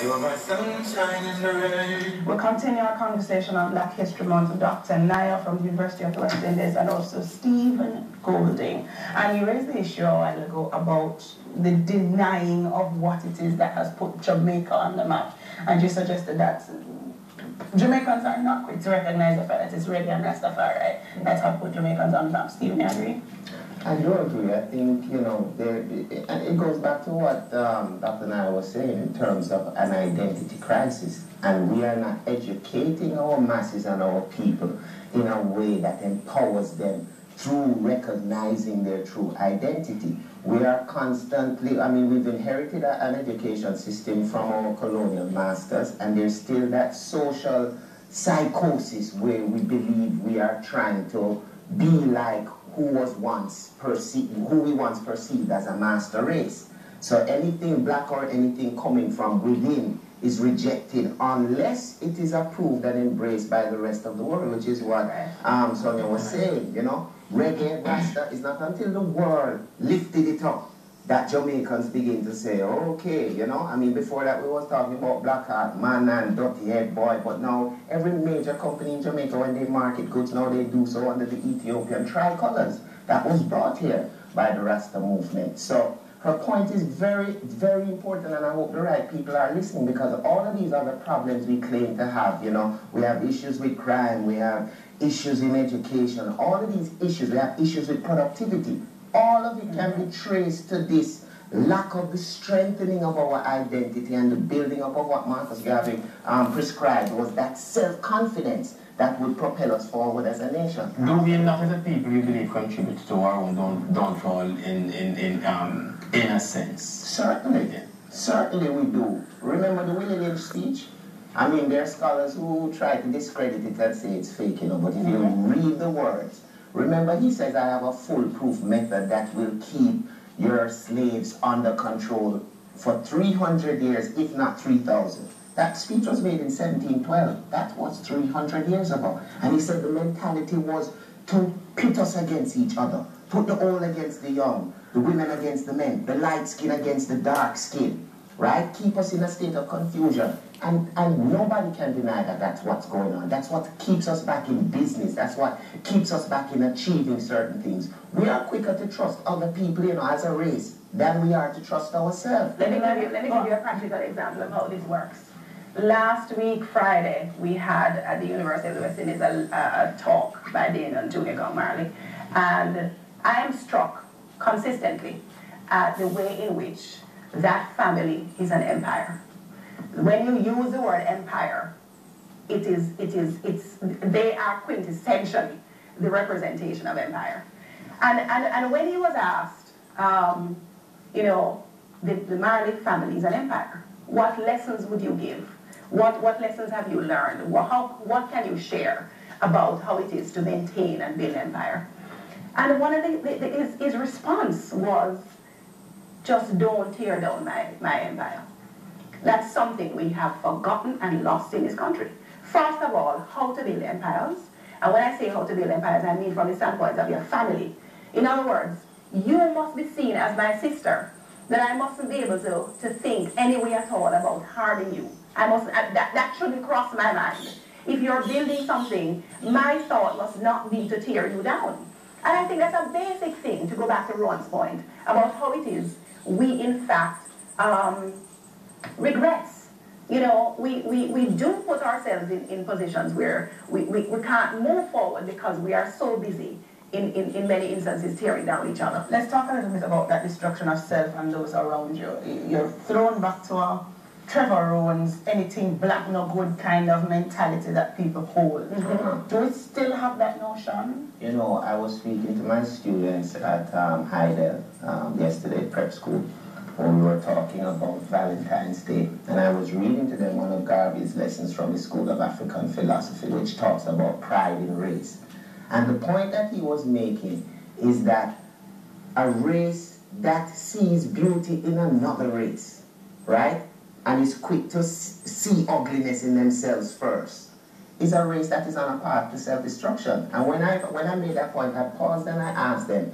You're my sunshine in the rain. We'll continue our conversation on Black History Month with Dr. Niah from the University of the West Indies and also Stephen Golding. And you raised the issue a while ago about the denying of what it is that has put Jamaica on the map. And you suggested that Jamaicans are not quick to recognize the fact that it's reggae and Rastafari. That's how put Jamaicans on the map. Stephen, you agree? I do agree. I think, you know, and it goes back to what Dr. Niah was saying in terms of an identity crisis. And we are not educating our masses and our people in a way that empowers them through recognizing their true identity. We are constantly, I mean, we've inherited an education system from our colonial masters, and there's still that social psychosis where we believe we are trying to be like who we once perceived as a master race. So anything black or anything coming from within is rejected unless it is approved and embraced by the rest of the world, which is what Sonjah was saying, you know. Reggae, Rasta, is not until the world lifted it up that Jamaicans begin to say, okay, you know, I mean, before that we was talking about black heart, man and dirty head boy, but now every major company in Jamaica, when they market goods, now they do so under the Ethiopian tricolors that was brought here by the Rasta movement. So her point is very, very important, and I hope the right people are listening, because all of these other problems we claim to have, you know, we have issues with crime, we have issues in education, all of these issues, we have issues with productivity. All of it can be traced to this lack of the strengthening of our identity and the building up of what Marcus Garvey prescribed was that self-confidence that would propel us forward as a nation. Do we not as a people, you believe, contribute to our own downfall in a sense? Certainly. Yeah. Certainly we do. Remember the Willie Lynch speech? I mean, there are scholars who try to discredit it and say it's fake, you know, but if you read the words, remember, he says, I have a foolproof method that will keep your slaves under control for 300 years, if not 3,000. That speech was made in 1712. That was 300 years ago. And he said the mentality was to pit us against each other, put the old against the young, the women against the men, the light skin against the dark skin, right? Keep us in a state of confusion. And nobody can deny that that's what's going on. That's what keeps us back in business. That's what keeps us back in achieving certain things. We are quicker to trust other people, you know, as a race than we are to trust ourselves. Let me give you a practical example of how this works. Last week, Friday, we had at the University of the West Indies a talk by Dane and Junior Marley. And I am struck consistently at the way in which that family is an empire. When you use the word empire, they are quintessentially the representation of empire. And when he was asked, you know, the Marley family is an empire, what lessons would you give? What lessons have you learned? What can you share about how it is to maintain and build empire? And one of his response was, just don't tear down my empire. That's something we have forgotten and lost in this country. First of all, how to build empires. And when I say how to build empires, I mean from the standpoint of your family. In other words, you must be seen as my sister, that I mustn't be able to think any way at all about harming you. That shouldn't cross my mind. If you're building something, my thought must not be to tear you down. And I think that's a basic thing, to go back to Ron's point, about how it is we, in fact, regrets. You know, we do put ourselves in positions where we can't move forward because we are so busy in many instances tearing down each other. Let's talk a little bit about that destruction of self and those around you. You're thrown back to a Trevor Rowan's anything black no good kind of mentality that people hold. Do we still have that notion? You know, I was speaking to my students at HYDEL yesterday, prep school, when we were talking about Valentine's Day, and I was reading to them one of Garvey's lessons from the School of African Philosophy, which talks about pride in race. And the point that he was making is that a race that sees beauty in another race, right, and is quick to see ugliness in themselves first, is a race that is on a path to self-destruction. And when I made that point, I paused and I asked them,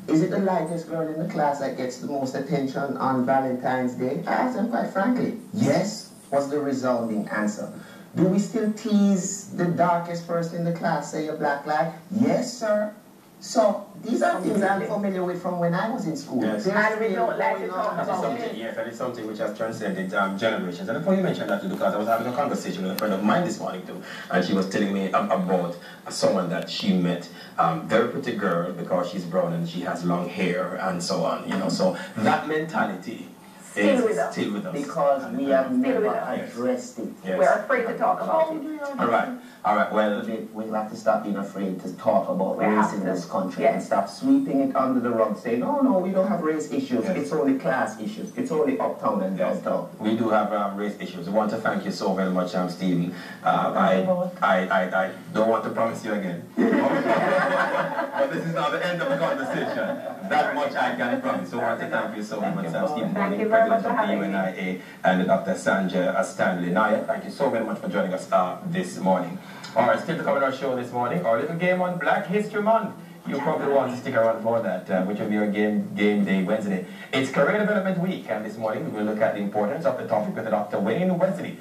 is it the lightest girl in the class that gets the most attention on Valentine's Day? I asked them quite frankly. Yes was the resounding answer. Do we still tease the darkest person in the class, say a black light? Yes, sir. So these are things I'm familiar with from when I was in school. Yes. And we don't like to talk about it. Yes, and it's something which has transcended generations. And before you mentioned that, because I was having a conversation with a friend of mine this morning too, and she was telling me about someone that she met, very pretty girl because she's brown and she has long hair and so on. You know, so that mentality is still with us. Because we have never addressed it. Yes. We're afraid to talk about it. All right, well, we have to stop being afraid to talk about We race have in to. this country Yes. and stop sweeping it under the rug, saying, oh no, we don't have race issues, it's only class issues, it's only uptown and downtown. we do have race issues. I want to thank you so very much, Stevie. I don't want to promise you again. But this is not the end of the conversation. That much I can promise. So I want to thank you so much, Stevie. Thank you very much for having me. UNIA and Dr. Sonjah Stanley Niah. Thank you so very much for joining us this morning. All right, still to come on our show this morning, our little game on Black History Month. You probably want to stick around for that, which will be our game day Wednesday. It's Career Development Week, and this morning we will look at the importance of the topic with Dr. Wayne Wesley.